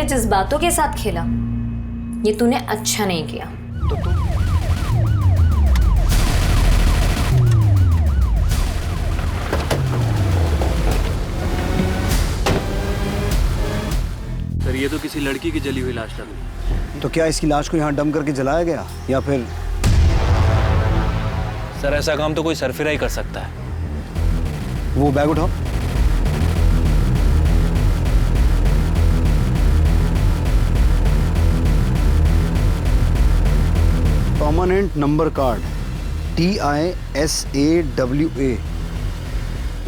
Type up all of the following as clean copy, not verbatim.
जज्बातों के साथ खेला, ये तूने अच्छा नहीं किया। तो तू सर ये तो किसी लड़की की जली हुई लाश लग रही। तो क्या इसकी लाश को यहाँ डंप करके जलाया गया या फिर? सर ऐसा काम तो कोई सरफिरा ही कर सकता है। वो बैग उठाओ। Permanent number card TISAWA।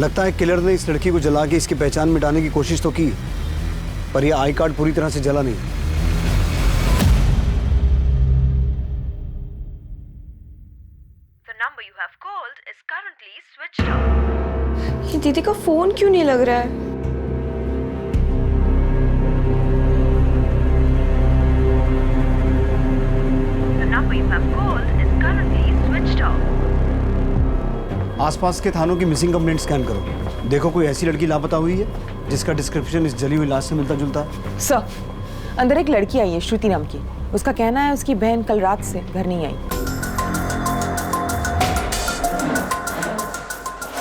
लगता है किलर ने इस लड़की को जला के इसकी पहचान मिटाने की कोशिश तो की, पर यह आई कार्ड पूरी तरह से जला नहीं। The number you have called is currently switched off. ये दीदी का फोन क्यों नहीं लग रहा है? The number you have called is currently switched off. आसपास के थानों की मिसिंग कंप्लेंट स्कैन करो, देखो कोई ऐसी लड़की लापता हुई है जिसका डिस्क्रिप्शन इस जली हुई लाश से मिलता जुलता है। सर, अंदर एक लड़की आई है श्रुति नाम की। उसका कहना है उसकी बहन कल रात से घर नहीं आई।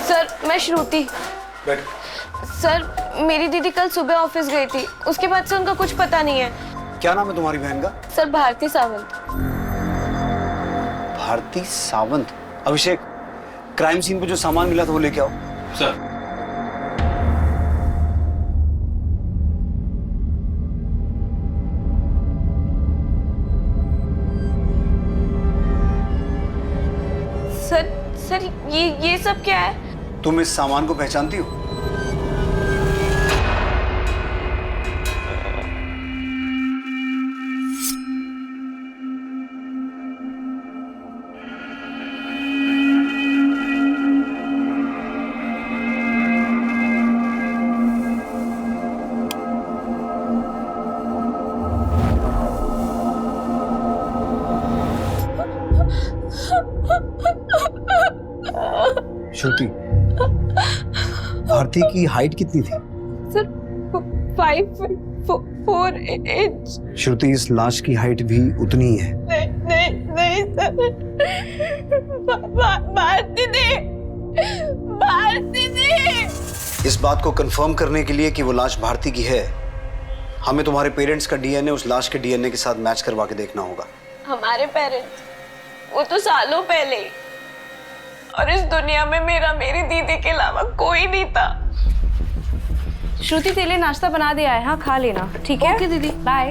सर, मैं श्रुति। बैठ। सर, मेरी दीदी कल सुबह ऑफिस गई थी, उसके बाद से उनका कुछ पता नहीं है। क्या नाम है तुम्हारी बहन का? सर, भारती सावंत। भारती सावंत। अभिषेक, क्राइम सीन पे जो सामान मिला था वो लेके आओ। सर सर ये सब क्या है? तुम इस सामान को पहचानती हो? श्रुति, भारती की हाइट कितनी थी? सर, 5'4" श्रुति, इस लाश की हाइट भी उतनी ही है। नहीं सर। भारती ने। इस बात को कंफर्म करने के लिए कि वो लाश भारती की है, हमें तुम्हारे पेरेंट्स का डीएनए उस लाश के डीएनए के साथ मैच करवा के देखना होगा। हमारे पेरेंट्स? वो तो सालों पहले, और इस दुनिया में मेरी दीदी के अलावा कोई नहीं था। श्रुति, तेरे लिए नाश्ता बना दिया है, हाँ खा लेना, ठीक है? ओके दीदी, बाय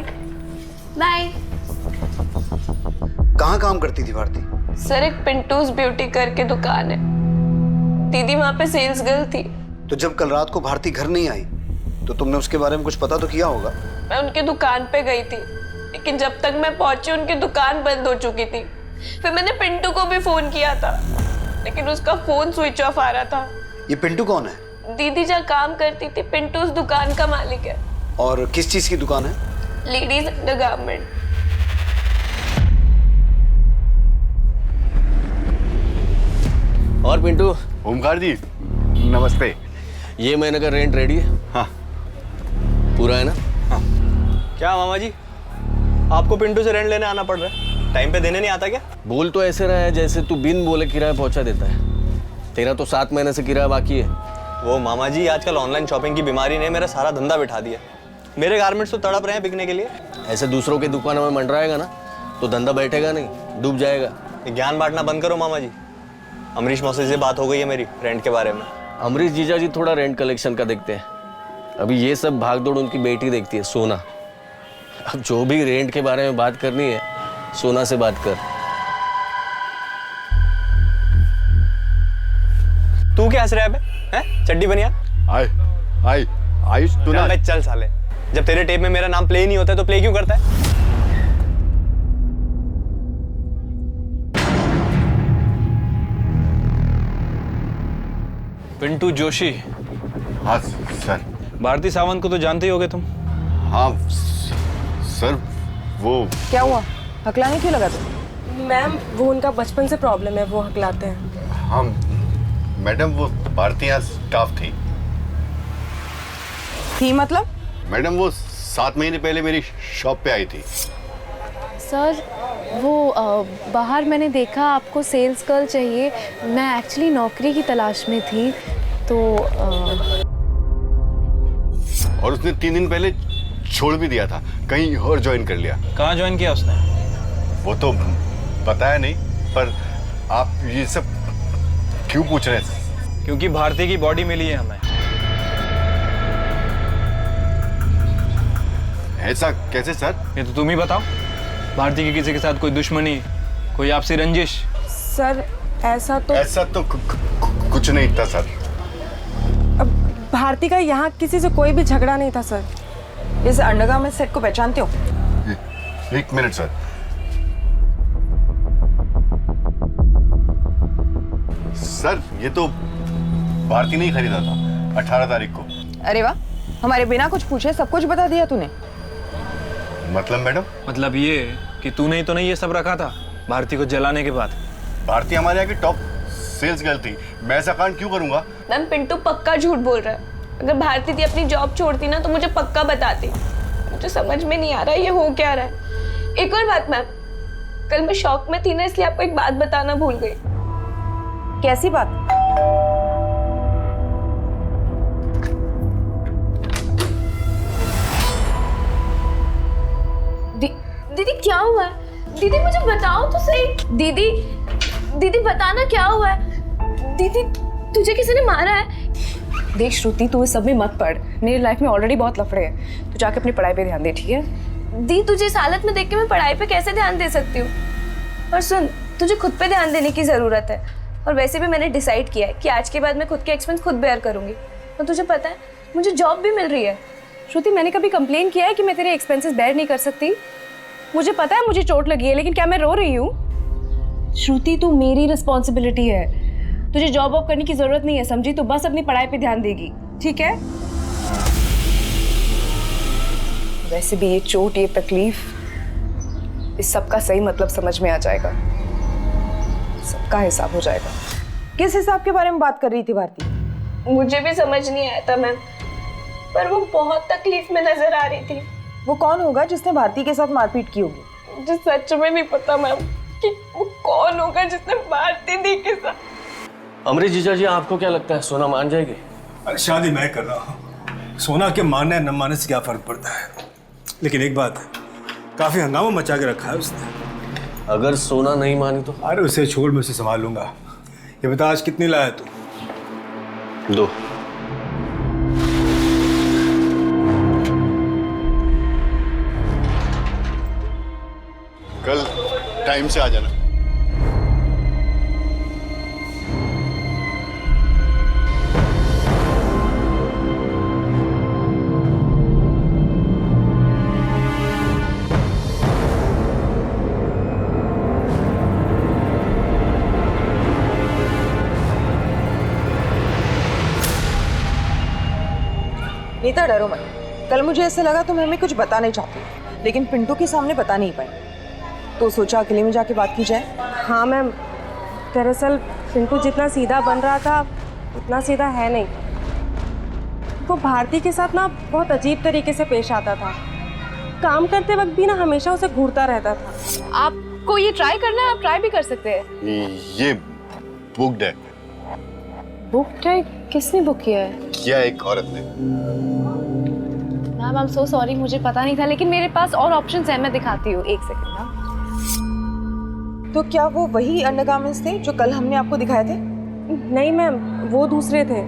बाय। कहाँ काम करती थी भारती? सर, एक पिंटूज ब्यूटी करके दुकान है, दीदी वहाँ पे सेल्स गर्ल थी। तो जब कल रात को भारती घर नहीं आई तो तुमने उसके बारे में कुछ पता तो किया होगा? मैं उनके दुकान पे गई थी, लेकिन जब तक मैं पहुंची उनकी दुकान बंद हो चुकी थी। फिर मैंने पिंटू को भी फोन किया था, लेकिन उसका फोन स्विच ऑफ आ रहा था। ये पिंटू कौन है? दीदी जहाँ काम करती थी, पिंटू उस दुकान का मालिक है। और किस चीज की दुकान है? Ladies undergarment. और पिंटू। ओमकार जी नमस्ते। ये महीने का रेंट रेडी है? हाँ पूरा है ना? हाँ। क्या मामा जी, आपको पिंटू से रेंट लेने आना पड़ रहा है? टाइम पे देने नहीं आता क्या? बोल तो ऐसे रहा है जैसे तू बिन बोले किराया पहुंचा देता है। तेरा तो 7 महीने से किराया बाकी है। वो मामा जी, आजकल ऑनलाइन शॉपिंग की बीमारी ने मेरा सारा धंधा बिठा दिया। मेरे गारमेंट्स तो तड़प रहे हैं बिकने के लिए। ऐसे दूसरों की दुकानों में मंडराएगा ना तो धंधा बैठेगा नहीं, डूब जाएगा। ये ज्ञान बांटना बंद करो मामा जी। अमरीश मौसी से बात हो गई है मेरी रेंट के बारे में। अमरीश जीजा जी थोड़ा रेंट कलेक्शन का देखते हैं, अभी ये सब भागदौड़ उनकी बेटी देखती है सोना। अब जो भी रेंट के बारे में बात करनी है सोना से बात कर। तू क्या हंस रहा है बे? हैं? चड्डी बनिया? आयुष तू ना चल साले, जब तेरे टेप में मेरा नाम प्ले ही नहीं होता है तो प्ले क्यों करता है? पिंटू जोशी। हाँ सर। भारती सावंत को तो जानते ही होगे तुम। हाँ सर। वो क्या हुआ, हकलाने क्यों लगा तुम? मैम, वो उनका बचपन से प्रॉब्लम है, वो हकलाते हैं। हाँ मैडम, वो भारतीय स्टाफ थी। मतलब? मैडम वो 7 महीने पहले मेरी शॉप पे आई थी। सर वो बाहर मैंने देखा आपको सेल्स गर्ल चाहिए। मैं एक्चुअली नौकरी की तलाश में थी तो और उसने 3 दिन पहले छोड़ भी दिया था, कहीं और ज्वाइन कर लिया। कहाँ ज्वाइन किया उसने? वो तो बताया नहीं, पर आप ये सब क्यों पूछ रहे हैं? क्योंकि भारती की बॉडी मिली है हमें। ऐसा कैसे सर? ये तो तुम ही बताओ। भारती की किसी के साथ कोई दुश्मनी, कोई आपसी रंजिश? सर ऐसा तो कुछ नहीं था सर। अब भारती का यहाँ किसी से कोई भी झगड़ा नहीं था सर। इस अंडरगारमेंट सेट को पहचानते हो? 1 मिनट सर। सर ये तो भारती ने ही खरीदा था 18 तारीख को। अरे वाह, हमारे बिना कुछ पूछे सब कुछ बता दिया तूने। मतलब मैडम? मतलब ये कि तूने ही तो नहीं ये सब रखा था भारती को जलाने के बाद? भारती हमारे यहाँ की टॉप सेल्स गर्ल थी, मैं ऐसा कांड क्यों करूंगा? मैम पिंटू पक्का झूठ बोल रहा है। अगर भारती थी अपनी जॉब छोड़ती ना तो मुझे पक्का बताती। मुझे समझ में नहीं आ रहा है ये हो क्या रहा है। एक और बात मैम, कल मैं शॉक में थी ना, इसलिए आपको एक बात बताना भूल गई। कैसी बात? दीदी क्या हुआ है? दीदी मुझे बताओ तो सही। दीदी दीदी बताना क्या हुआ है? दीदी तुझे किसी ने मारा है? देख श्रुति, तू इस सब में मत पड़। मेरी लाइफ में ऑलरेडी बहुत लफड़े हैं। तू जाके अपनी पढ़ाई पे ध्यान दे, ठीक है? दी तुझे इस हालत में देख के मैं पढ़ाई पे कैसे ध्यान दे सकती हूँ? और सुन, तुझे खुद पे ध्यान देने की ज़रूरत है। और वैसे भी मैंने डिसाइड किया है कि आज के बाद मैं खुद के एक्सपेंस खुद बेयर करूँगी। और तुझे पता है मुझे जॉब भी मिल रही है। श्रुति, मैंने कभी कंप्लेन किया है कि मैं तेरे एक्सपेंसेस बेयर नहीं कर सकती? मुझे पता है मुझे चोट लगी है, लेकिन क्या मैं रो रही हूँ? श्रुति, तू मेरी रिस्पॉन्सिबिलिटी है। तुझे जॉब वॉब करने की जरूरत नहीं है, समझी? तू बस अपनी पढ़ाई पे ध्यान देगी, ठीक है? वैसे भी ये चोट, ये तकलीफ, इस सब का सही मतलब समझ में आ जाएगा। सबका हिसाब हो जाएगा। किस हिसाब के बारे में बात कर रही थी भारती? मुझे भी समझ नहीं आया था मैम, पर वो बहुत तकलीफ में नजर आ रही थी। वो कौन होगा जिसने भारती के साथ मारपीट की होगी? मुझे सच में नहीं पता मैम कि वो कौन होगा जिसने भारती दी के साथ। अमरीश जीजा जी, आपको क्या लगता है सोना मान जाएगी? अरे शादी मैं कर रहा हूँ, सोना के मानने न मानने से क्या फर्क पड़ता है। लेकिन एक बात है, काफी हंगामा मचा के रखा है उसने। अगर सोना नहीं मानी तो? अरे उसे छोड़, मैं उसे संभाल लूंगा। ये बता आज कितनी लाया तू? 2। कल टाइम से आ जाना। नीता, डरो मत। कल मुझे ऐसा लगा तुम हमें कुछ बता नहीं चाहती, लेकिन पिंटू के सामने बता नहीं पाई, तो सोचा अकेले में जाके बात की जाए। हाँ मैम, दरअसल पिंटू जितना सीधा बन रहा था उतना सीधा है नहीं। वो भारती के साथ ना बहुत अजीब तरीके से पेश आता था। काम करते वक्त भी ना हमेशा उसे घूरता रहता था। आपको ये ट्राई करना है, आप ट्राई भी कर सकते हैं। ये बुक्ड है। बुक है? किसने बुक किया है? किया एक औरत ने। Ma'am I am so sorry, मुझे पता नहीं था, लेकिन मेरे पास और ऑप्शंस हैं, मैं दिखाती हूँ। एक सेकंड ना। तो क्या वो वही अंडरगारमेंट्स थे जो कल हमने आपको दिखाए थे? नहीं मैम, वो दूसरे थे।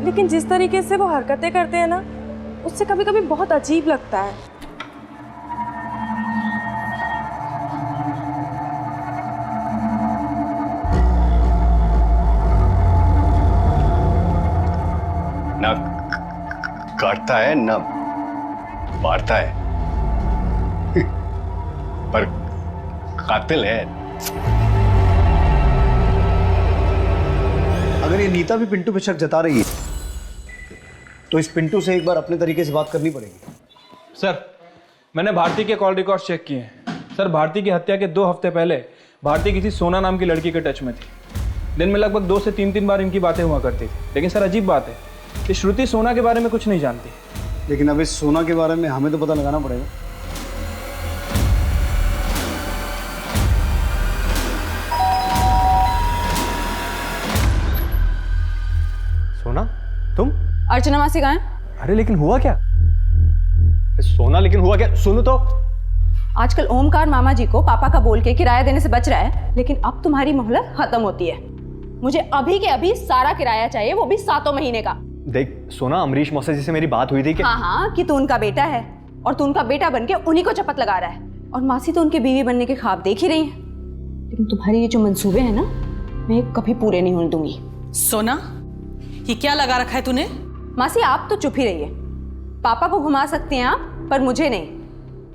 लेकिन जिस तरीके से वो हरकतें करते हैं ना, उससे कभी कभी बहुत अजीब लगता है। ना काटता है ना मारता है, पर कातिल है। अगर ये नीता भी पिंटू पे शक जता रही है तो इस पिंटू से एक बार अपने तरीके से बात करनी पड़ेगी। सर, मैंने भारती के कॉल रिकॉर्ड चेक किए हैं। सर, भारती की हत्या के 2 हफ्ते पहले भारती किसी सोना नाम की लड़की के टच में थी। दिन में लगभग 2 से 3 बार इनकी बातें हुआ करती थी। लेकिन सर, अजीब बात है कि श्रुति सोना के बारे में कुछ नहीं जानती। लेकिन अब इस सोना के बारे में हमें तो पता लगाना पड़ेगा। सोना, तुम? अर्चना मासी कहाँ है? अरे लेकिन हुआ क्या? सोना, लेकिन हुआ क्या? सुनो तो। आजकल ओमकार मामा जी को पापा का बोल के किराया देने से बच रहा है, लेकिन अब तुम्हारी मोहलत खत्म होती है। मुझे अभी के अभी सारा किराया चाहिए, वो भी 7 महीने का। देख सोना, अमरीश मौसा जी से मेरी बात हुई थी कि हाँ कि तू उनका बेटा है और तू उनका बेटा बनके उन्हीं को चपत लगा रहा है, और मासी तो उनकी बीवी बनने के ख्वाब देख ही रही है। लेकिन तुम्हारे ये जो मंसूबे हैं ना, मैं कभी पूरे नहीं होने दूंगी। सोना, ये क्या लगा रखा है तूने? मासी आप तो चुप ही रहिए। पापा को घुमा सकते हैं आप, पर मुझे नहीं।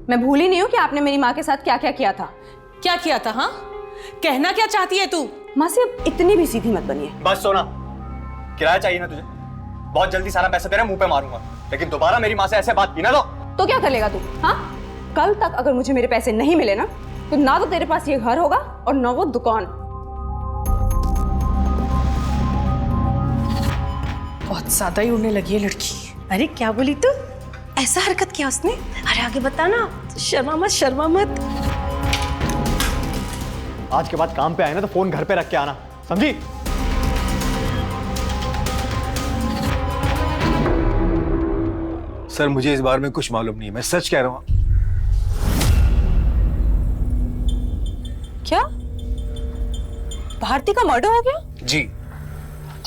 मैं भूली नहीं हूँ कि आपने मेरी माँ के साथ क्या क्या किया था। क्या किया था? हाँ, कहना क्या चाहती है तू? मासी अब इतनी भी सीधी मत बनिए। बस सोना, किराया चाहिए ना तुझे? बहुत जल्दी सारा पैसा तेरे मुंह पे मारूंगा, लेकिन दोबारा मेरी माँ से ऐसे बात की ना तो क्या कर लेगा तू? हाँ, कल तक अगर मुझे मेरे पैसे नहीं मिले ना, तो ना तो तेरे पास ये घर होगा और ना वो दुकान। बहुत ज्यादा ही उड़ने लगी है लड़की। अरे क्या बोली तू? ऐसा हरकत किया उसने? अरे आगे बता ना, शर्मा मत, शर्मा मत। आज के बाद काम पे आए ना तो फोन घर पे रख के आना, समझी? सर मुझे इस बारे में कुछ मालूम नहीं है, मैं सच कह रहा हूँ। क्या भारती का मर्डर हो गया? जी,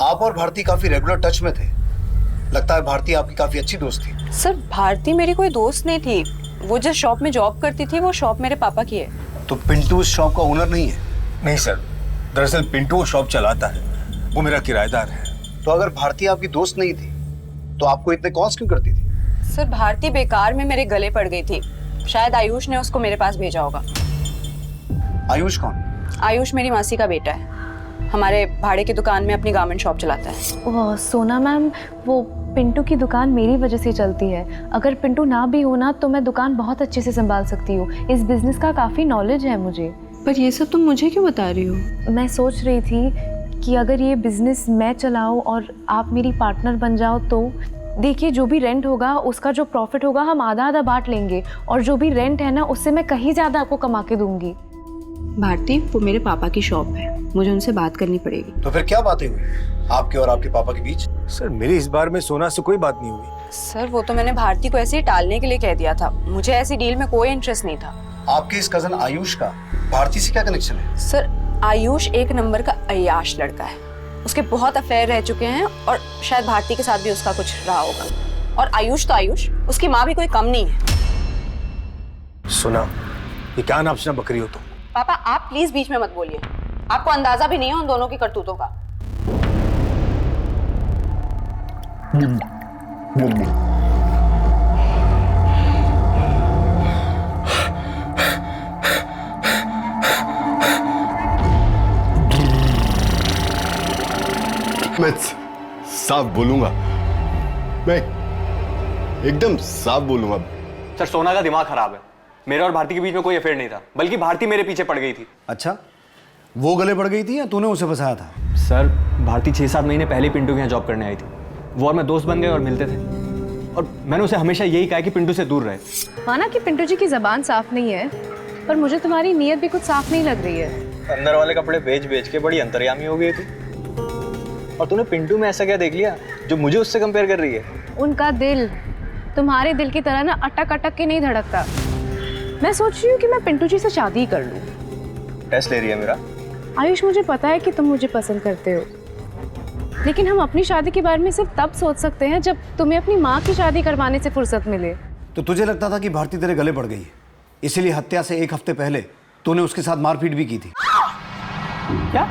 आप और भारती काफी रेगुलर टच में थे। लगता है भारती आपकी काफी अच्छी दोस्त थी। सर भारती मेरी कोई दोस्त नहीं थी, वो जिस शॉप में जॉब करती थी वो शॉप मेरे पापा की है। तो पिंटू उस शॉप का ओनर नहीं है? नहीं सर, दरअसल पिंटू शॉप चलाता है, वो मेरा किराएदार है। तो अगर भारती आपकी दोस्त नहीं थी तो आपको इतने कॉल्स क्यों करती थी? सर भारती बेकार में मेरे गले पड़ गई थी, शायद आयुष ने उसको मेरे पास भेजा होगा। आयुष कौन? आयुष मेरी मासी का बेटा है, हमारे भाड़े की दुकान में अपनी गारमेंट शॉप चलाता है। वो सोना मैम, वो पिंटू की दुकान मेरी वजह से चलती है। अगर पिंटू ना भी हो ना तो मैं दुकान बहुत अच्छे से संभाल सकती हूँ। इस बिजनेस का काफ़ी नॉलेज है मुझे। पर ये सब तुम मुझे क्यों बता रही हो? मैं सोच रही थी कि अगर ये बिजनेस मैं चलाऊँ और आप मेरी पार्टनर बन जाओ तो देखिए, जो भी रेंट होगा उसका जो प्रॉफिट होगा हम आधा आधा बांट लेंगे, और जो भी रेंट है ना उससे मैं कहीं ज़्यादा आपको कमा के दूंगी। भारती, वो मेरे पापा की शॉप है, मुझे उनसे बात करनी पड़ेगी। तो फिर क्या बातें हुई आपके और आपके पापा के बीच? सर मेरी इस बार में सोना से कोई बात नहीं हुई। सर वो तो मैंने भारती को ऐसे ही टालने के लिए कह दिया था, मुझे ऐसी डील में कोई इंटरेस्ट नहीं था। आपके इस कजन आयुष का भारती से क्या कनेक्शन है? सर आयुष एक नंबर का अय्याश लड़का है, उसके बहुत अफेयर रह चुके हैं और शायद भारती के साथ भी उसका कुछ रहा होगा। और आयुष तो आयुष, उसकी माँ भी कोई कम नहीं है। सुना, ये क्या नापसना बकरी हो तुम? पापा आप प्लीज बीच में मत बोलिए, आपको अंदाजा भी नहीं है उन दोनों की करतूतों का। मैं साफ बोलूंगा, मैं एकदम साफ बोलूंगा। सर सोना का दिमाग खराब है, मेरे और भारती के बीच में कोई अफेयर नहीं था, बल्कि भारती मेरे पीछे पड़ गई थी। अच्छा, वो गले पड़ गई थी या तूने उसे फंसाया था? सर भारती 6-7 महीने पहले पिंटू के यहाँ जॉब करने आई थी, वो और मैं दोस्त बन गए और मिलते थे, और मैंने उसे हमेशा यही कहा कि पिंटू से दूर रहे। माना कि पिंटू जी की जबान साफ नहीं है, पर मुझे तुम्हारी नीयत भी कुछ साफ नहीं लग रही है। अंदर वाले कपड़े बेच बेच के बड़ी अंतर्यामी हो गई थी, और तूने पिंटू में ऐसा क्या देख लिया जो मुझे उससे कंपेयर कर रही है? उनका दिल तुम्हारे दिल की तरह ना अटक अटक के नहीं धड़कता। मैं सोच रही हूँ कि मैं पिंटू जी से शादी कर लूँ। टेस्ट ले रही है मेरा? आयुष, मुझे पता है कि तुम मुझे पसंद करते हो, लेकिन हम अपनी शादी के बारे में सिर्फ तब सोच सकते हैं जब तुम्हें अपनी माँ की शादी करवाने से फुर्सत मिले। तो तुझे लगता था कि भारती तेरे गले पड़ गई है, इसीलिए हत्या से 1 हफ्ते पहले तूने उसके साथ मारपीट भी की थी? क्या?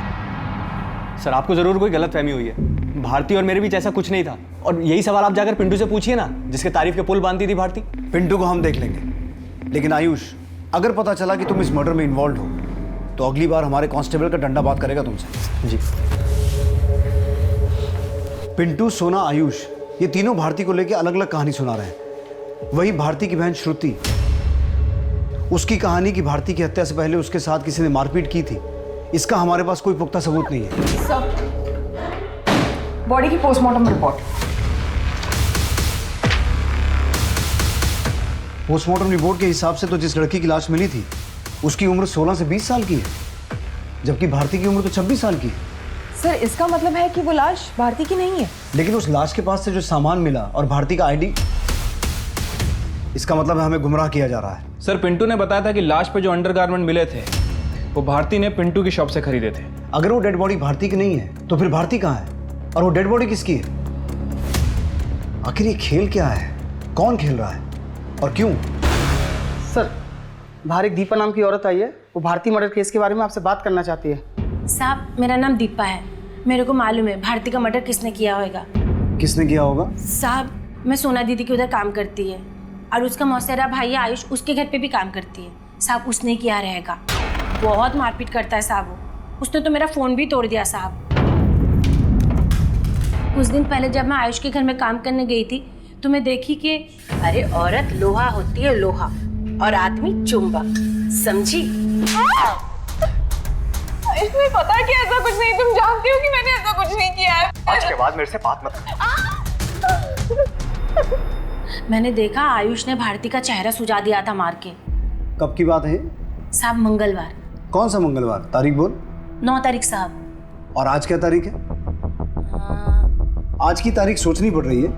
सर आपको जरूर कोई गलतफहमी हुई है, भारती और मेरे बीच ऐसा कुछ नहीं था, और यही सवाल आप जाकर पिंटू से पूछिए ना, जिसके तारीफ के पुल बांधती थी भारती। पिंटू को हम देख लेंगे, लेकिन आयुष, अगर पता चला कि तुम इस मर्डर में इन्वॉल्व हो तो अगली बार हमारे कांस्टेबल का डंडा बात करेगा तुमसे। जी। पिंटू, सोना, आयुष, ये तीनों भारती को लेकर अलग अलग कहानी सुना रहे हैं। वही भारती की बहन श्रुति, उसकी कहानी कि भारती की हत्या से पहले उसके साथ किसी ने मारपीट की थी, इसका हमारे पास कोई पुख्ता सबूत नहीं है। सब बॉडी की पोस्टमार्टम रिपोर्ट। पोस्टमार्टम रिपोर्ट के हिसाब से तो जिस लड़की की लाश मिली थी उसकी उम्र 16 से 20 साल की है, जबकि भारती की उम्र तो 26 साल की है। सर इसका मतलब है कि वो लाश भारती की नहीं है। लेकिन उस लाश के पास से जो सामान मिला और भारती का आईडी, इसका मतलब है हमें गुमराह किया जा रहा है। सर पिंटू ने बताया था कि लाश पे जो अंडरगारमेंट मिले थे वो भारती ने पिंटू की शॉप से खरीदे थे। अगर वो डेड बॉडी भारती की नहीं है तो फिर भारती कहाँ है और वो डेड बॉडी किसकी है? आखिर ये खेल क्या है, कौन खेल रहा है और क्यों? सर बाहर एक दीपा नाम की औरत आई है, वो भारती मर्डर केस के बारे में आपसे बात करना चाहती है। साहब मेरा नाम दीपा है, मेरे को मालूम है भारती का मर्डर किसने किया होगा। किसने किया होगा? साहब मैं सोना दीदी के उधर काम करती है और उसका मौसेरा भाई आयुष उसके घर पे भी काम करती है। साहब उसने किया रहेगा, बहुत मारपीट करता है साहब वो। उसने तो मेरा फ़ोन भी तोड़ दिया साहब। कुछ दिन पहले जब मैं आयुष के घर में काम करने गई थी तो मैं देखी कि अरे औरत लोहा होती है लोहा और आदमी चुंबक, समझी? इसमें पता कि ऐसा कुछ नहीं, तुम जानती हो कि मैंने ऐसा कुछ नहीं किया है। आज के बाद मेरे से बात मत कर। मैंने देखा आयुष ने भारती का चेहरा सुझा दिया था मार के। कब की बात है? साहब मंगलवार। कौन सा मंगलवार? तारीख बोल। 9 तारीख साहब। और आज क्या तारीख है? आज की तारीख सोचनी पड़ रही है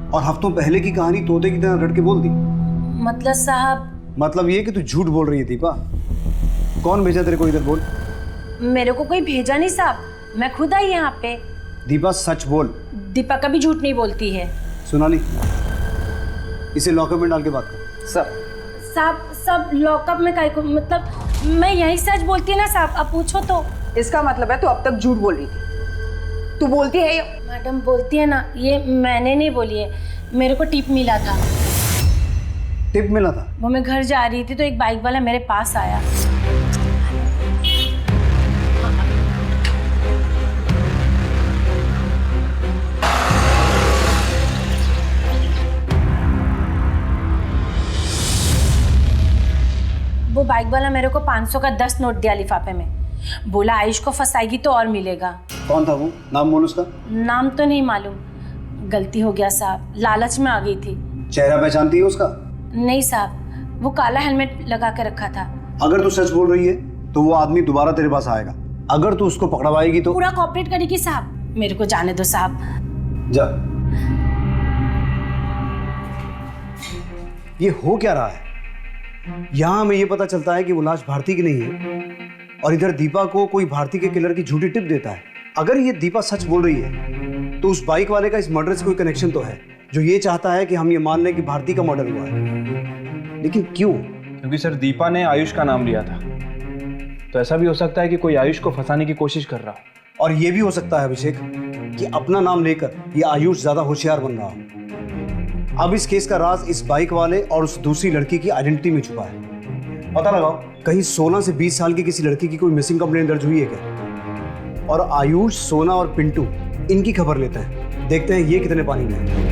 और हफ्तों पहले की कहानी तोते की तरह रट के बोल दी। मतलब साहब? मतलब ये कि तू झूठ बोल रही है दीपा। कौन भेजा तेरे को इधर? बोल। मेरे को कोई भेजा नहीं साहब, मैं खुद आई यहाँ पे। दीपा सच बोल। दीपा कभी झूठ नहीं बोलती है। सोनाली इसे लॉकअप में डाल के बात कर। साहब सब लॉकअप में काहे को, मतलब मैं यही सच बोलती है ना साहब, अब पूछो तो। इसका मतलब है तू अब तक झूठ बोल रही थी। तू बोलती है ये? मैडम बोलती है ना, ये मैंने नहीं बोली है, मेरे को टिप मिला था। टिप मिला था? वो मैं घर जा रही थी तो एक बाइक वाला मेरे पास आया। वो बाइक वाला मेरे को 500 का 10 नोट दिया लिफाफे में, बोला आयुष को फंसाएगी तो और मिलेगा। कौन था वो? नाम बोल उसका। नाम तो नहीं मालूम, गलती हो गया साहब, लालच में आ गई थी। चेहरा पहचानती है उसका? नहीं साहब, वो काला हेलमेट लगा के रखा था। अगर तू सच बोल रही है तो वो आदमी दोबारा तेरे पास आएगा। अगर तू उसको पकड़वाएगी तो पूरा कॉपरेट करेगी साहब। मेरे को जाने दो साहब। जा। ये हो क्या रहा है? यहाँ हमें ये पता चलता है कि वो लाश भारती की नहीं है और इधर दीपा को कोई भारती के किलर की झूठी टिप देता है। अगर ये दीपा सच बोल रही है तो उस बाइक वाले का इस मर्डर से कोई कनेक्शन तो है, जो ये चाहता है कि हम ये मान लें कि भारती का मर्डर हुआ है। लेकिन क्यों? क्योंकि सर दीपा ने आयुष का नाम लिया था, तो ऐसा भी हो सकता है कि कोई आयुष को फंसाने की कोशिश कर रहा हो। और ये भी हो सकता है अभिषेक कि अपना नाम लेकर ये आयुष ज्यादा होशियार बन रहा हो। अब इस केस का राज इस बाइक वाले और उस दूसरी लड़की की आइडेंटिटी में छुपा है। पता लगाओ कहीं 16 से 20 साल की किसी लड़की की कोई मिसिंग कंप्लेंट दर्ज हुई है क्या? और आयुष, सोना और पिंटू इनकी खबर लेते हैं, देखते हैं ये कितने पानी में है।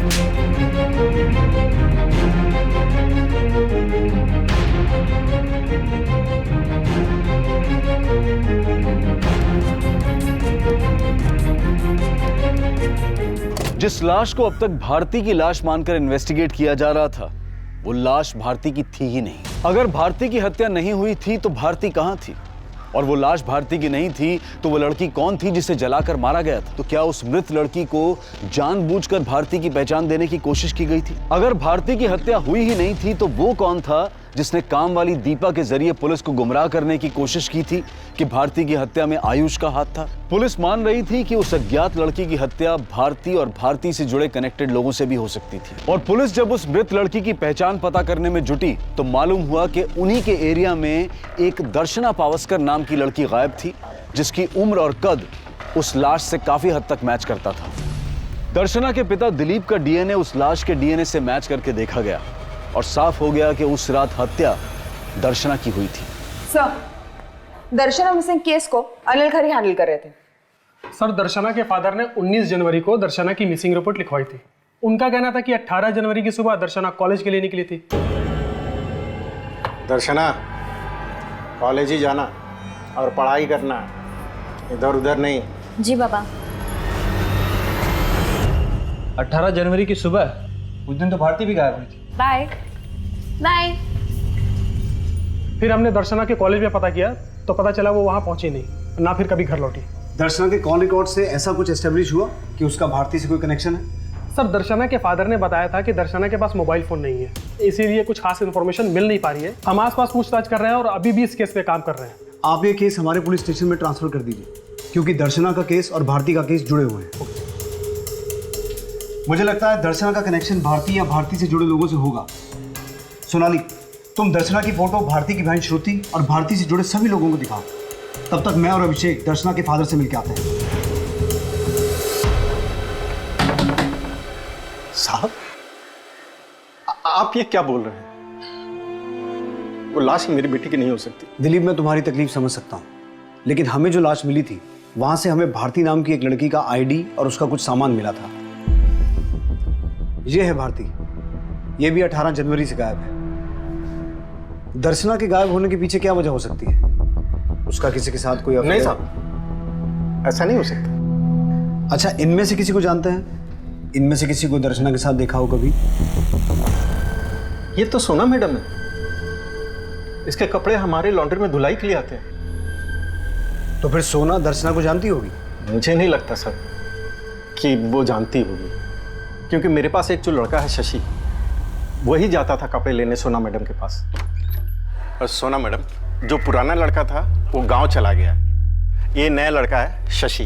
जिस लाश को अब तक भारती की लाश मानकर इन्वेस्टिगेट किया जा रहा था, वो लाश भारती की थी ही नहीं। अगर भारती की हत्या नहीं हुई थी तो भारती कहां थी? और वो लाश भारती की नहीं थी तो वो लड़की कौन थी जिसे जलाकर मारा गया था? तो क्या उस मृत लड़की को जानबूझकर भारती की पहचान देने की कोशिश की गई थी? अगर भारती की हत्या हुई ही नहीं थी तो वो कौन था जिसने काम वाली दीपा के जरिए पुलिस को गुमराह करने की कोशिश की थी कि भारती की हत्या में आयुष का हाथ था? पुलिस मान रही थी कि उस अज्ञात लड़की की हत्या भारती और भारती से जुड़े कनेक्टेड लोगों से भी हो सकती थी। और पुलिस जब उस मृत लड़की की पहचान पता करने में जुटी तो मालूम हुआ कि उन्हीं के एरिया में एक दर्शना पावस्कर नाम की लड़की गायब थी, जिसकी उम्र और कद उस लाश से काफी हद तक मैच करता था। दर्शना के पिता दिलीप का डीएनए उस लाश के डीएनए से मैच करके देखा गया और साफ हो गया कि उस रात हत्या दर्शना की हुई थी। सर, दर्शना मिसिंग केस को अनिल खरे हैंडल कर रहे थे। सर, दर्शना के फादर ने 19 जनवरी को दर्शना की मिसिंग रिपोर्ट लिखवाई थी। उनका कहना था कि 18 जनवरी की सुबह दर्शना कॉलेज के लिए निकली थी। दर्शना कॉलेज ही जाना और पढ़ाई करना, इधर उधर नहीं। जी बाबा। 18 जनवरी की सुबह, उस दिन तो भारती भी गायब हुई थी। बाय। बाय। फिर हमने दर्शना के कॉलेज में पता किया तो पता चला वो वहाँ पहुंची नहीं, ना फिर कभी घर लौटी। दर्शना के कॉल रिकॉर्ड से ऐसा कुछ एस्टेब्लिश हुआ कि उसका भारती से कोई कनेक्शन है? सर, दर्शना के फादर ने बताया था कि दर्शना के पास मोबाइल फोन नहीं है, इसीलिए कुछ खास इन्फॉर्मेशन मिल नहीं पा रही है। हम आसपास पूछताछ कर रहे हैं और अभी भी इस केस पे काम कर रहे हैं। आप ये केस हमारे पुलिस स्टेशन में ट्रांसफर कर दीजिए, क्योंकि दर्शना का केस और भारती का केस जुड़े हुए हैं। मुझे लगता है दर्शना का कनेक्शन भारती या भारती से जुड़े लोगों से होगा। सोनाली, तुम दर्शना की फोटो भारती की बहन श्रुति और भारती से जुड़े सभी लोगों को दिखाओ। तब तक मैं और अभिषेक दर्शना के फादर से मिलकर आते हैं। साहब, आप ये क्या बोल रहे हैं? वो लाश मेरी बेटी की नहीं हो सकती। दिलीप, मैं तुम्हारी तकलीफ समझ सकता हूँ, लेकिन हमें जो लाश मिली थी वहां से हमें भारती नाम की एक लड़की का आईडी और उसका कुछ सामान मिला था। ये है भारती, ये भी 18 जनवरी से गायब है। दर्शना के गायब होने के पीछे क्या वजह हो सकती है? उसका किसी के साथ कोई अफेयर? नहीं साहब, ऐसा नहीं हो सकता। अच्छा, इनमें से किसी को जानते हैं? इनमें से किसी को दर्शना के साथ देखा हो कभी? ये तो सोना मैडम है, इसके कपड़े हमारे लॉन्ड्री में धुलाई के लिए आते हैं। तो फिर सोना दर्शना को जानती होगी? मुझे नहीं लगता सर कि वो जानती होगी, क्योंकि मेरे पास एक जो लड़का है शशि, वही जाता था कपड़े लेने सोना मैडम के पास। और सोना मैडम, जो पुराना लड़का था वो गांव चला गया, ये नया लड़का है शशि,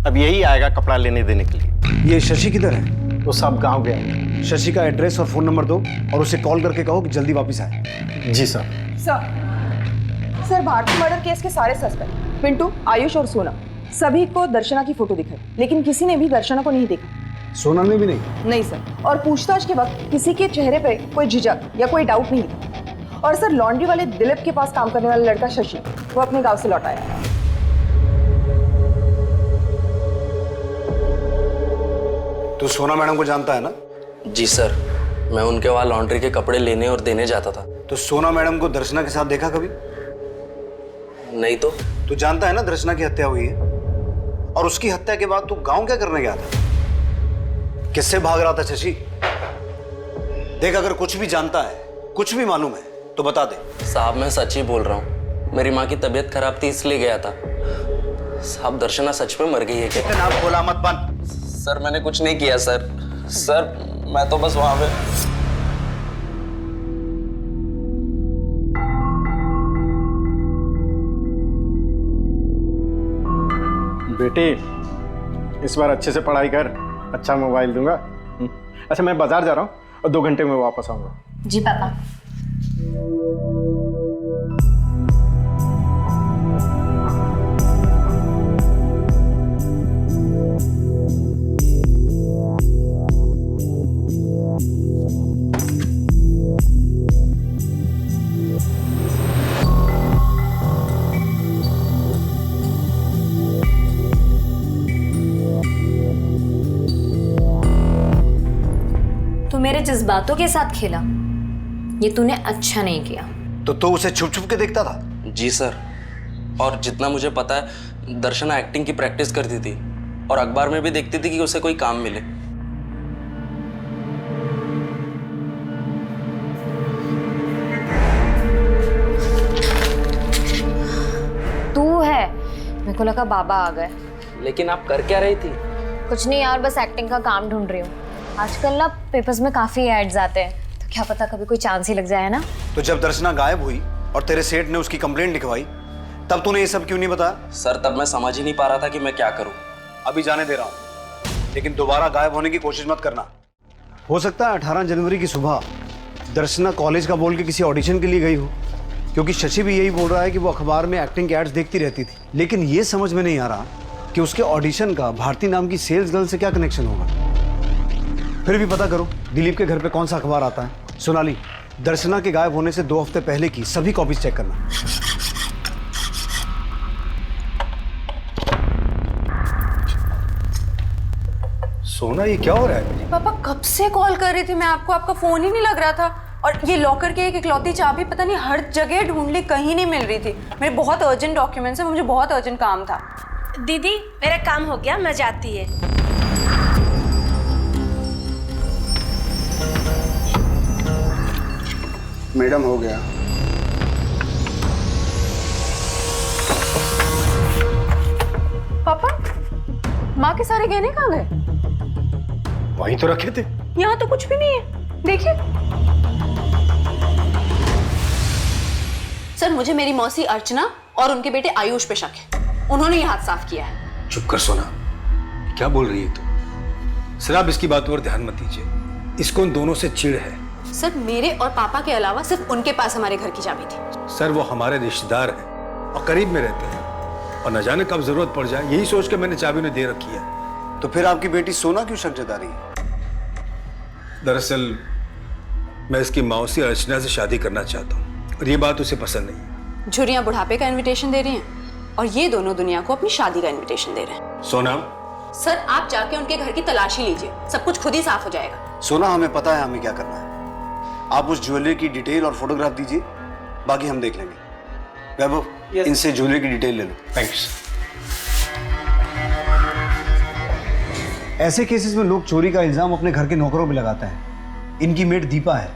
अब यही आएगा कपड़ा लेने देने के लिए। ये शशि किधर है? वो सब गांव गया। शशि का एड्रेस और फोन नंबर दो और उसे कॉल करके कहो कि जल्दी वापस आए। जी sir. Sir, Bharti murder case के सारे सस्पेक्ट पिंटू, आयुष और सोना, सभी को दर्शना की फोटो दिखाई, लेकिन किसी ने भी दर्शना को नहीं देखा। सोना ने भी नहीं? नहीं सर, और पूछताछ के वक्त किसी के चेहरे पे कोई झिझक या कोई डाउट नहीं था। और सर, लॉन्ड्री वाले दिलीप के पास काम करने वाला लड़का शशि, वो अपने गांव से लौट आया। तू सोना मैडम को जानता है ना? जी सर, मैं उनके वहाँ लॉन्ड्री के कपड़े लेने और देने जाता था। तो सोना मैडम को दर्शना के साथ देखा कभी? नहीं तो। तू जानता है ना दर्शना की हत्या हुई है, और उसकी हत्या के बाद तू गांव क्या करने गया था? किससे भाग रहा था शशि? देख, अगर कुछ भी जानता है, कुछ भी मालूम है तो बता दे। साहब, मैं सच ही बोल रहा हूँ, मेरी माँ की तबीयत खराब थी इसलिए गया था। साहब, दर्शना सच में मर गई है क्या? नाम बोला मत बन। सर, मैंने कुछ नहीं किया सर। सर, मैं तो बस वहां पे। बेटी, इस बार अच्छे से पढ़ाई कर, अच्छा मोबाइल दूंगा। अच्छा, मैं बाजार जा रहा हूँ और 2 घंटे में वापस आऊंगा। जी पापा। तू मेरे जज्बातों के साथ खेला, ये तूने अच्छा नहीं किया। तो उसे छुप छुप के देखता था? जी सर, और जितना मुझे पता है दर्शना एक्टिंग की प्रैक्टिस करती थी और अखबार में भी देखती थी कि उसे कोई काम मिले। तू है, मेरे को लगा बाबा आ गए। लेकिन आप कर क्या रही थी? कुछ नहीं यार, बस एक्टिंग का काम ढूंढ रही हूँ। आजकल ना पेपर्स में काफी एड्स आते हैं, तो क्या पता कभी कोई चांस ही लग जाए ना। तो जब दर्शना गायब हुई और तेरे सेठ ने उसकी कंप्लेंट लिखवाई, तब तूने ये सब क्यों नहीं बताया? सर, तब मैं समझ ही नहीं पा रहा था कि मैं क्या करूं। अभी जाने दे रहा हूं, लेकिन दोबारा गायब होने की कोशिश मत करना। हो सकता है 18 जनवरी की सुबह दर्शना कॉलेज का बोल के किसी ऑडिशन के लिए गई हो, क्योंकि शशि भी यही बोल रहा है कि वो अखबार में एक्टिंग के एड्स देखती रहती थी। लेकिन ये समझ में नहीं आ रहा कि उसके ऑडिशन का भारती नाम की सेल्स गर्ल से क्या कनेक्शन होगा। फिर भी पता करो दिलीप के घर पे कौन सा अखबार आता है। सोनाली, दर्शना के गायब होने से 2 हफ्ते पहले की सभी कॉपीज चेक करना। सोना, ये क्या हो रहा है? पापा, कब से कॉल कर रही थी मैं आपको, आपका फोन ही नहीं लग रहा था। और ये लॉकर के एक इकलौती चाबी पता नहीं हर जगह ढूंढ ली, कहीं नहीं मिल रही थी। मेरे बहुत अर्जेंट डॉक्यूमेंट्स है, मुझे बहुत अर्जेंट काम था। दीदी, मेरा काम हो गया, मैं जाती है। मैडम हो गया। पापा, माँ के सारे गहने कहाँ गए? वहीं तो रखे थे। यहाँ तो कुछ भी नहीं है, देखिए। सर, मुझे मेरी मौसी अर्चना और उनके बेटे आयुष पे शक है। उन्होंने ये हाथ साफ किया है। चुप कर सोना, क्या बोल रही है तू? सर आप इसकी बातों पर ध्यान मत दीजिए, इसको उन दोनों से चिढ़ है। सर, मेरे और पापा के अलावा सिर्फ उनके पास हमारे घर की चाबी थी। सर वो हमारे रिश्तेदार हैं और करीब में रहते हैं, और न जाने कब जरूरत पड़ जाए, यही सोच के मैंने चाबी उन्हें दे रखी है। तो फिर आपकी बेटी सोना क्यों शक जता रही है? दरअसल मैं इसकी मौसी अर्चना से शादी करना चाहता हूँ और ये बात उसे पसंद नहीं है। झुर्रियाँ बुढ़ापे का इनविटेशन दे रही हैं और ये दोनों दुनिया को अपनी शादी का इनविटेशन दे रहे हैं। सोना, सर आप जाके उनके घर की तलाशी लीजिए, सब कुछ खुद ही साफ हो जाएगा। सोना, हमें पता है हमें क्या करना है। आप उस ज्वेलरी की डिटेल और फोटोग्राफ दीजिए, बाकी हम देख लेंगे। वैभव, इनसे ज्वेलरी की डिटेल ले लो। थैंक्स। ऐसे केसेस में लोग चोरी का इल्जाम अपने घर के नौकरों पे लगाते हैं। इनकी मेट दीपा है,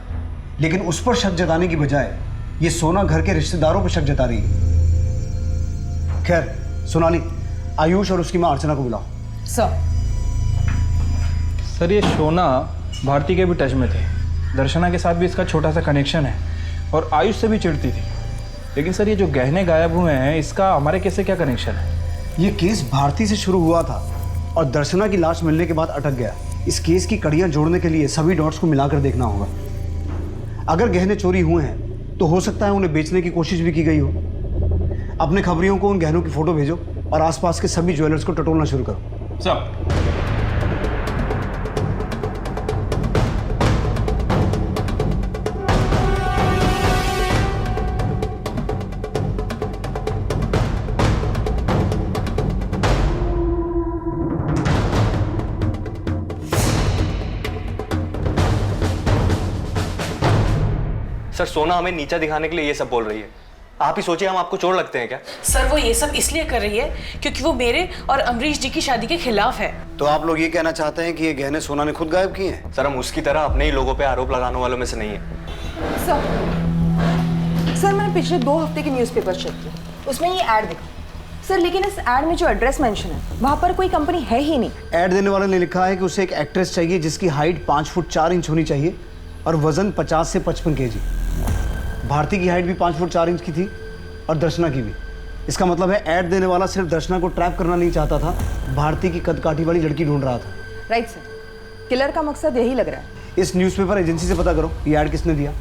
लेकिन उस पर शक जताने की बजाय ये सोना घर के रिश्तेदारों पर शक जता रही है। खैर सोनाली, आयुष और उसकी मां अर्चना को बुलाओ। सर ये सोना भारती के भी टच में थे, दर्शना के साथ भी इसका छोटा सा कनेक्शन है और आयुष से भी चिढ़ती थी। लेकिन सर ये जो गहने गायब हुए हैं, इसका हमारे केस से क्या कनेक्शन है? ये केस भारती से शुरू हुआ था और दर्शना की लाश मिलने के बाद अटक गया। इस केस की कड़ियां जोड़ने के लिए सभी डॉट्स को मिलाकर देखना होगा। अगर गहने चोरी हुए हैं तो हो सकता है उन्हें बेचने की कोशिश भी की गई हो। अपने खबरियों को उन गहनों की फोटो भेजो और आसपास के सभी ज्वेलर्स को टटोलना शुरू करो। सब सर, सोना हमें नीचा दिखाने के लिए ये सब बोल रही है। आप ही सोचिए, हम आपको चोर लगते हैं क्या? सर वो ये सब इसलिए कर रही है क्योंकि वो मेरे और अमरीश जी की शादी के खिलाफ है। तो आप लोग ये कहना चाहते हैं कि ये गहने सोना ने खुद गायब किए हैं? सर हम उसकी तरह अपने ही लोगों पे आरोप लगाने वालों में से नहीं है। सर मैंने पिछले 2 हफ्ते के न्यूज़पेपर चेक किए, उसमें ये ऐड दिखा। सर लेकिन इस ऐड में जो एड्रेस मेंशन है वहाँ पर कोई कंपनी है ही नहीं। ऐड देने वाले ने लिखा है कि उसे एक एक्ट्रेस चाहिए जिसकी हाइट 5 फुट 4 इंच होनी चाहिए और वजन 50 से 55 kg। भारती की हाइट भी 5 फुट 4 इंच की थी और दर्शना की भी। इसका मतलब है ऐड देने वाला सिर्फ दर्शना को ट्रैप करना नहीं चाहता था, भारती की कदकाठी वाली लड़की ढूंढ रहा था। राइट सर, किलर का मकसद यही लग रहा है। इस न्यूज़पेपर एजेंसी से पता करो ये ऐड किसने दिया।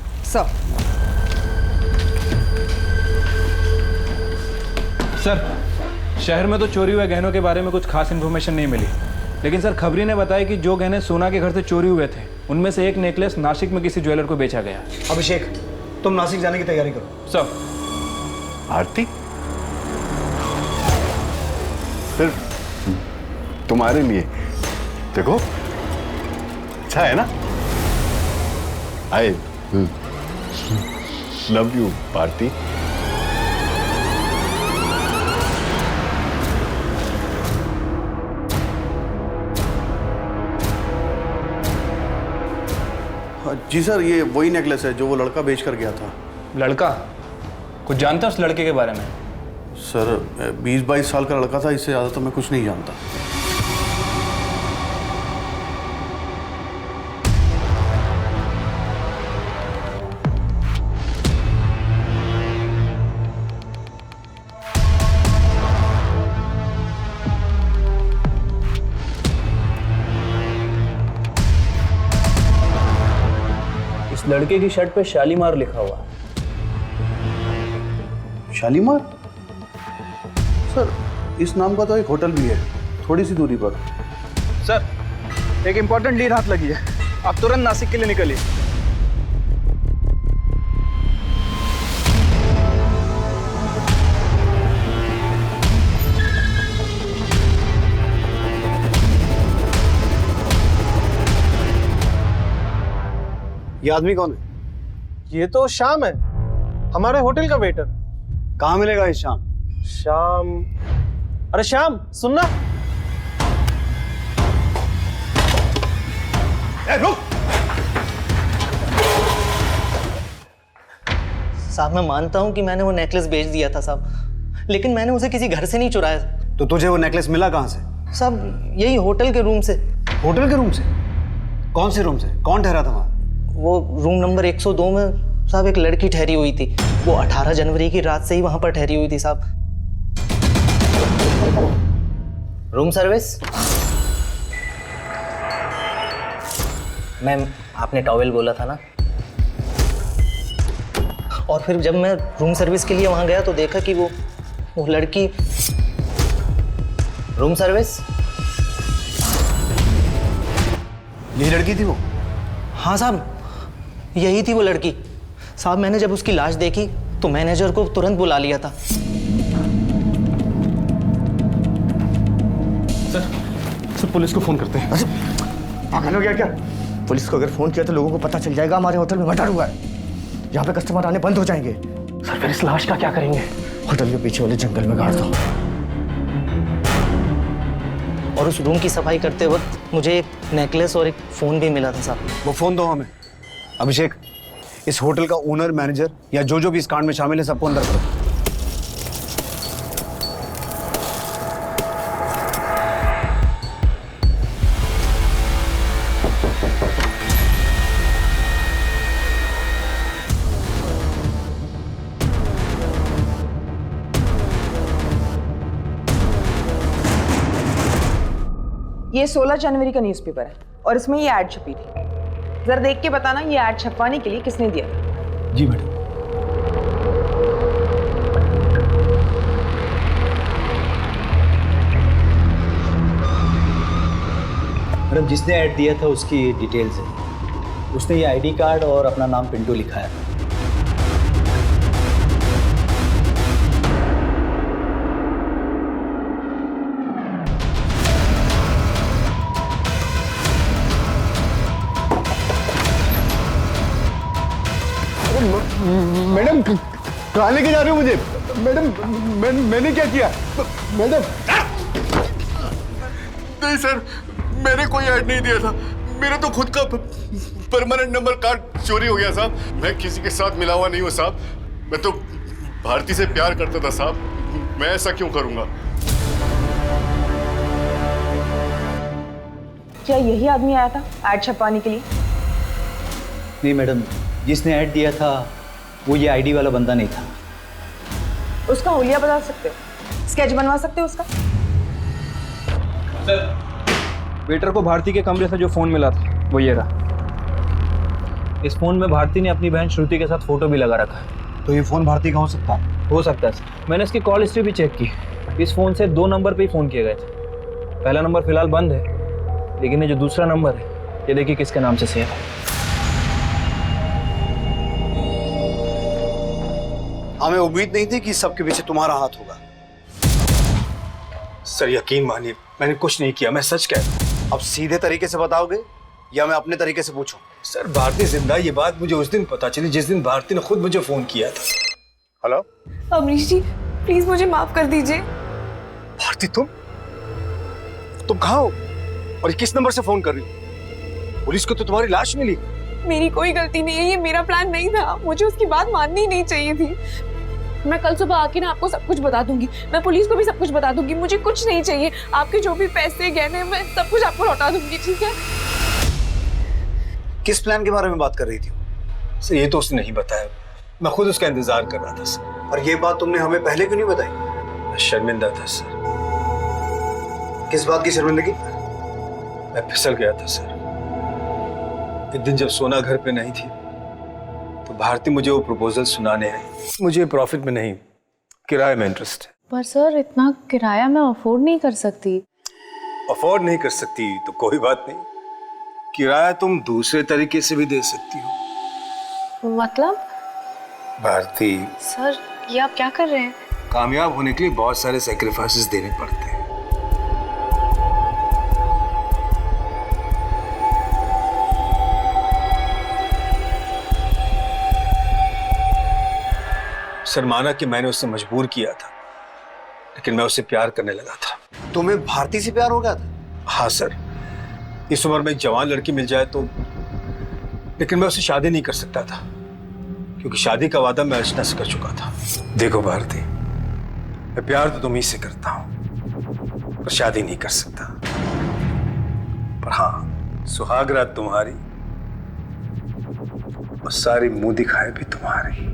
सर शहर में तो चोरी हुए गहनों के बारे में कुछ खास इन्फॉर्मेशन नहीं मिली, लेकिन सर खबरी ने बताया कि जो गहने सोना के घर से चोरी हुए थे उनमें से एक नेकलेस नासिक में किसी ज्वेलर को बेचा गया। अभिषेक, तुम नासिक जाने की तैयारी करो। सब आरती, सिर्फ तुम्हारे लिए। देखो अच्छा है ना। I love you Bharti. जी सर, ये वही नेकलेस है जो वो लड़का बेच कर गया था। लड़का? कुछ जानता है उस लड़के के बारे में? सर 20-22 साल का लड़का था, इससे ज़्यादा तो मैं कुछ नहीं जानता। इस लड़के की शर्ट पे शालीमार लिखा हुआ है। शालीमार? सर इस नाम का तो एक होटल भी है थोड़ी सी दूरी पर। सर एक इंपॉर्टेंट लीड हाथ लगी है, आप तुरंत नासिक के लिए निकलिए। ये आदमी कौन है? ये तो श्याम है, हमारे होटल का वेटर। कहाँ मिलेगा ये श्याम? श्याम, अरे श्याम सुनना। रुक। साहब मैं मानता हूँ कि मैंने वो नेकलेस बेच दिया था साहब, लेकिन मैंने उसे किसी घर से नहीं चुराया। तो तुझे वो नेकलेस मिला कहाँ से? साहब यही होटल के रूम से। होटल के रूम से? कौन से रूम से? कौन ठहरा था वहाँ? वो रूम नंबर 102 में साहब एक लड़की ठहरी हुई थी। वो 18 जनवरी की रात से ही वहाँ पर ठहरी हुई थी साहब। Room service? मैम आपने टॉवेल बोला था ना। और फिर जब मैं रूम सर्विस के लिए वहाँ गया तो देखा कि वो लड़की। Room service? यही लड़की थी वो? हाँ साहब यही थी वो लड़की। साहब मैंने जब उसकी लाश देखी तो मैनेजर को तुरंत बुला लिया था। सर पुलिस को फोन करते हैं। पागल हो गया क्या? पुलिस को अगर फोन किया तो लोगों को पता चल जाएगा हमारे होटल में मर्डर हुआ है। यहाँ पे कस्टमर आने बंद हो जाएंगे। सर फिर इस लाश का क्या करेंगे? होटल के पीछे वाले जंगल में गाड़ दो। और उस रूम की सफाई करते वक्त मुझे एक नेकलेस और एक फोन भी मिला था साहब। वो फोन दो हमें। अभिषेक, इस होटल का ओनर, मैनेजर या जो भी इस कांड में शामिल है सबको अंदर करो। ये 16 जनवरी का न्यूज़पेपर है और इसमें ये ऐड छपी थी। जरा देख के बताना ये ऐड छपवाने के लिए किसने दिया था। जी मैडम। मैडम जिसने ऐड दिया था उसकी डिटेल्स है। उसने ये आईडी कार्ड और अपना नाम पिंटू लिखा है। मैडम कहाँ लेके जा रहे हो मुझे? मैडम मैंने क्या किया? मैडम नहीं सर, मैंने कोई ऐड नहीं दिया था। मेरा तो खुद का परमानेंट नंबर कार्ड चोरी हो गया साहब। मैं किसी के साथ मिला हुआ नहीं हूँ साहब। मैं तो भारती से प्यार करता था साहब। मैं ऐसा क्यों करूँगा? क्या यही आदमी आया था ऐड छपवाने के लिए? नहीं मैडम, जिसने ऐड दिया था वो ये आईडी वाला बंदा नहीं था। उसका हुलिया बता सकते हो? स्केच बनवा सकते हो उसका? सर वेटर को भारती के कमरे से जो फ़ोन मिला था वो ये रहा। इस फ़ोन में भारती ने अपनी बहन श्रुति के साथ फ़ोटो भी लगा रखा है। तो ये फ़ोन भारती का हो सकता है? हो सकता है सर। मैंने इसकी कॉल हिस्ट्री भी चेक की। इस फ़ोन से 2 नंबर पे ही फ़ोन किए गए थे। पहला नंबर फ़िलहाल बंद है, लेकिन ये जो दूसरा नंबर है ये देखिए किसके नाम से सेव है। हमें उम्मीद नहीं थी कि सबके पीछे तुम्हारा हाथ होगा। सर यकीन मानिए मैंने कुछ नहीं किया, मैं सच कह रहा हूं। अब सीधे तरीके से बताओगे या मैं अपने तरीके से पूछूं? सर भारती जिंदा, ये बात मुझे उस दिन पता चली जिस दिन भारती ने खुद मुझे फोन किया था। हेलो अमरीश जी प्लीज मुझे माफ कर दीजिए। भारती तुम कहाँ हो और ये किस नंबर से फोन कर रही हो? पुलिस को तो तुम्हारी लाश मिली। मेरी कोई गलती नहीं है, ये मेरा प्लान नहीं था। मुझे उसकी बात माननी ही नहीं चाहिए थी। मैं कल सुबह आके ना आपको सब कुछ बता दूंगी। मैं पुलिस को भी सब कुछ बता दूंगी। मुझे कुछ नहीं चाहिए, आपके जो भी पैसे गहने मैं सब कुछ आपको लौटा दूंगी, ठीक है? किस प्लान के बारे में बात कर रही थी? सर ये तो उसने नहीं बताया, मैं खुद उसका इंतजार कर रहा था सर। और ये बात तुमने हमें पहले क्यों नहीं बताई? मैं शर्मिंदा था सर। किस बात की शर्मिंदगी? मैं फिसल गया था सर। एक दिन जब सोना घर पे नहीं थी तो भारती मुझे वो प्रपोजल सुनाने आई। मुझे प्रॉफिट में नहीं, किराए में इंटरेस्ट है। पर सर इतना किराया मैं अफोर्ड नहीं कर सकती। अफोर्ड नहीं कर सकती तो कोई बात नहीं, किराया तुम दूसरे तरीके से भी दे सकती हो। मतलब? भारती सर ये आप क्या कर रहे हैं? कामयाब होने के लिए बहुत सारे सैक्रिफाइसेस देने पड़ते हैं। सर माना कि मैंने उसे मजबूर किया था, लेकिन मैं उससे प्यार करने लगा था। तुम्हें भारती से प्यार हो गया था? हाँ सर, इस उम्र में एक जवान लड़की मिल जाए तो, लेकिन मैं उससे शादी नहीं कर सकता था क्योंकि शादी का वादा मैं अर्चना से कर चुका था। देखो भारती, मैं प्यार तो तुम ही से करता हूं, पर शादी नहीं कर सकता। पर हाँ, सुहागरात तुम्हारी और सारी मुंह दिखाए भी तुम्हारी।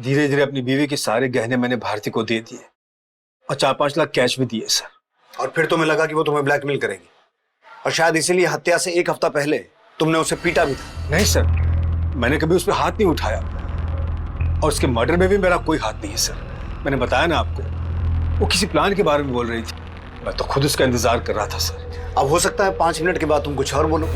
धीरे धीरे अपनी बीवी के सारे गहने मैंने भारती को दे दिए और 4-5 लाख कैश भी दिए सर। और फिर तुम्हें लगा कि वो तुम्हें ब्लैकमेल करेगी, और शायद इसीलिए हत्या से 1 हफ्ता पहले तुमने उसे पीटा भी था। नहीं सर, मैंने कभी उस पर हाथ नहीं उठाया, और उसके मर्डर में भी मेरा कोई हाथ नहीं है सर। मैंने बताया ना आपको, वो किसी प्लान के बारे में बोल रही थी, मैं तो खुद उसका इंतजार कर रहा था सर। अब हो सकता है 5 मिनट के बाद तुम कुछ और बोलो।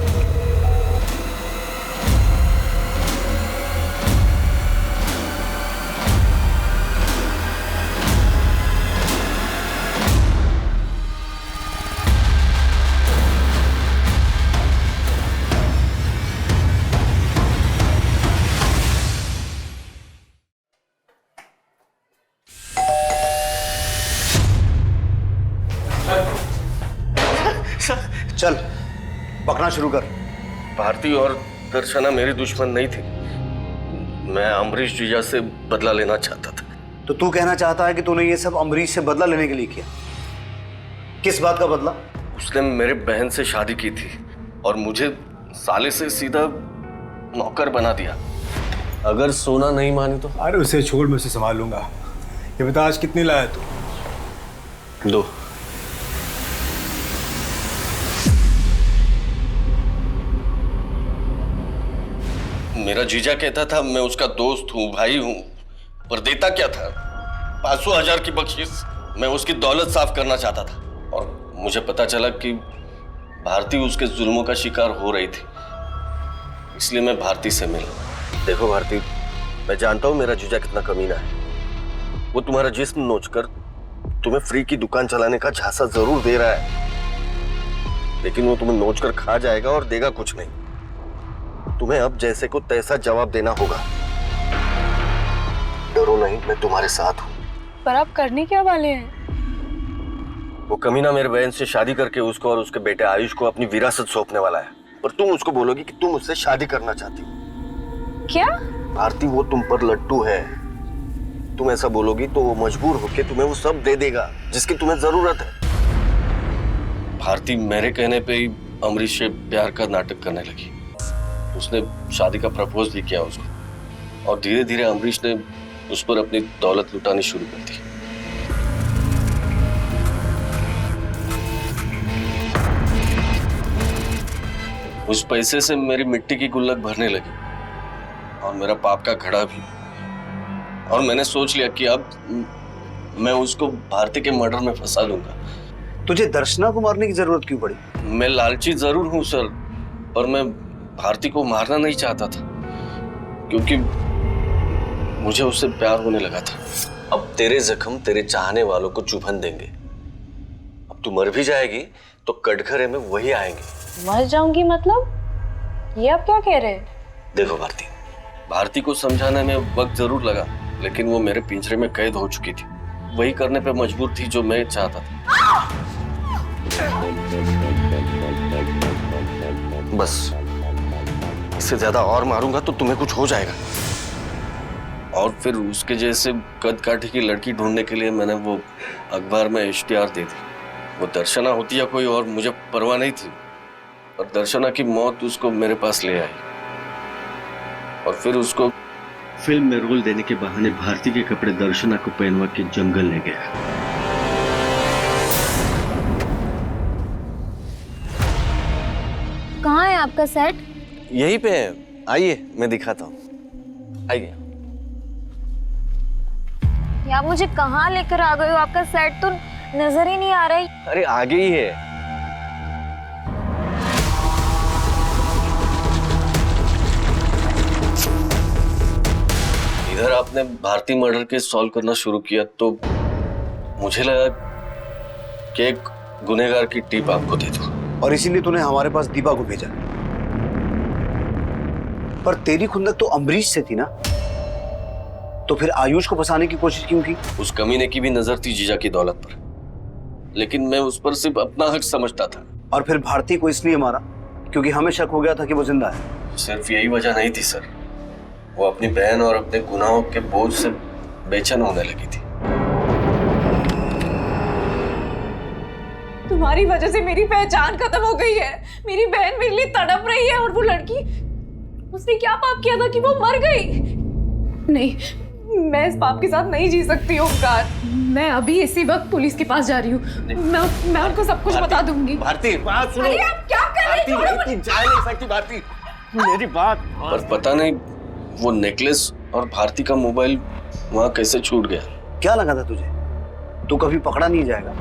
चल पकना शुरू कर। भारती और दर्शना मेरी दुश्मन नहीं थी, मैं अमरीश जीजा से बदला लेना चाहता था। तो तू कहना चाहता है कि तूने ये सब अमरीश से बदला लेने के लिए किया? किस बात का बदला? उसने मेरे बहन से शादी की थी और मुझे साले से सीधा नौकर बना दिया। अगर सोना नहीं मानी तो? अरे उसे छोड़, मैं उसे संभाल लूंगा। ये बता आज कितनी लाया तू? 2। मेरा जीजा कहता था मैं उसका दोस्त हूँ, भाई हूँ, पर देता क्या था? 500,000 की बख्शीश। मैं उसकी दौलत साफ करना चाहता था, और मुझे पता चला कि भारती उसके जुल्मों का शिकार हो रही थी, इसलिए मैं भारती से मिला। देखो भारती, मैं जानता हूँ मेरा जीजा कितना कमीना है। वो तुम्हारा जिस्म नोचकर तुम्हें फ्री की दुकान चलाने का झांसा जरूर दे रहा है, लेकिन वो तुम्हें नोचकर खा जाएगा और देगा कुछ नहीं। तुम्हें अब जैसे को तैसा जवाब देना होगा। डरो नहीं, मैं तुम्हारे साथ हूँ। पर आप करने क्या वाले हैं? वो कमीना मेरे बहन से शादी करके उसको और उसके बेटे आयुष को अपनी विरासत सौंपने वाला है, पर तुम उसको बोलोगी कि तुम उससे शादी करना चाहती हो। क्या? भारती, वो तुम पर लट्टू है। तुम ऐसा बोलोगी तो वो मजबूर होकर तुम्हें वो सब दे देगा जिसकी तुम्हें जरूरत है। भारती मेरे कहने पे ही अमरीश से प्यार का नाटक करने लगी। उसने शादी का प्रपोज भी किया उसको, और धीरे धीरे अमरीश ने उस पर अपनी दौलत लुटानी शुरू कर दी। उस पैसे से मेरी मिट्टी की गुल्लक भरने लगी और मेरा पाप का घड़ा भी। और मैंने सोच लिया कि अब मैं उसको भारती के मर्डर में फंसा दूंगा। तुझे दर्शना को मारने की जरूरत क्यों पड़ी? मैं लालची जरूर हूं सर, पर मैं भारती को मारना नहीं चाहता था, क्योंकि मुझे उससे प्यार होने लगा था। अब तेरे जख्म तेरे चाहने वालों को चुभन देंगे। अब तू मर भी जाएगी तो कटघरे में वही आएंगे। मर जाऊंगी मतलब? ये आप क्या कह रहे हैं? देखो भारती को समझाने में वक्त जरूर लगा, लेकिन वो मेरे पिंजरे में कैद हो चुकी थी। वही करने पे मजबूर थी जो मैं चाहता था। बस इससे ज्यादा और मारूंगा तो तुम्हें कुछ हो जाएगा। और फिर उसके जैसे कद काठी की लड़की ढूंढने के लिए मैंने वो अखबार में इश्तिहार दे दी। वो दर्शना होती या कोई और मुझे परवाह नहीं थी, पर दर्शना की मौत उसको मेरे पास ले आई। और फिर उसको फिल्म में रोल देने के बहाने भारती के कपड़े दर्शना को पहनवा के जंगल ले गया। कहाँ है आपका सेट? यहीं पे है, आइए मैं दिखाता हूँ। आइए। या मुझे कहाँ लेकर आ गए हो? आपका सेट तो नजर ही नहीं आ रही। अरे आगे ही है। इधर आपने भारती मर्डर केस सॉल्व करना शुरू किया तो मुझे लगा कि एक गुनहगार की टिप आपको दे दूं। और इसीलिए तूने हमारे पास दीपा को भेजा। पर तेरी खुंदक तो अमरीश से थी ना? तो फिर आयुष को फंसाने की कोशिश क्यों की? उस कमीने की भी नजर थी जीजा की दौलत पर, लेकिन मैं उस पर सिर्फ अपना हक समझता था। और फिर भारती को इसलिए मारा क्योंकि हमें शक हो गया था कि वो जिंदा है। सिर्फ यही वजह नहीं थी सर, वो अपनी बहन और अपने गुनाहों के बोझ से बेचैन होने लगी थी। तुम्हारी वजह से मेरी पहचान खत्म हो गई है। मेरी बहन मेरे लिए तड़प रही है और वो लड़की, उसने क्या पाप किया था कि वो मर गई? नहीं, मैं इस पाप के साथ नहीं जी सकती ओमकार। मैं अभी इसी वक्त पुलिस के पास जा रही हूँ। मैं उनको सब कुछ बता दूंगी। भारती, बात सुनो। अरे आप क्या कर रही हो? भारती, जा नहीं सकती भारती, मेरी बात। पर पता नहीं वो नेकलेस और भारती का मोबाइल वहां कैसे छूट गया। क्या लगा था तुझे तू कभी पकड़ा नहीं जाएगा?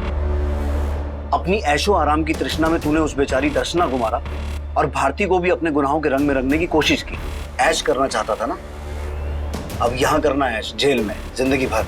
अपनी ऐशो आराम की तृष्णा में तूने उस बेचारी दर्शना को मारा और भारती को भी अपने गुनाहों के रंग में रंगने की कोशिश की। ऐश करना चाहता था ना, अब यहां करना ऐश जेल में जिंदगी भर।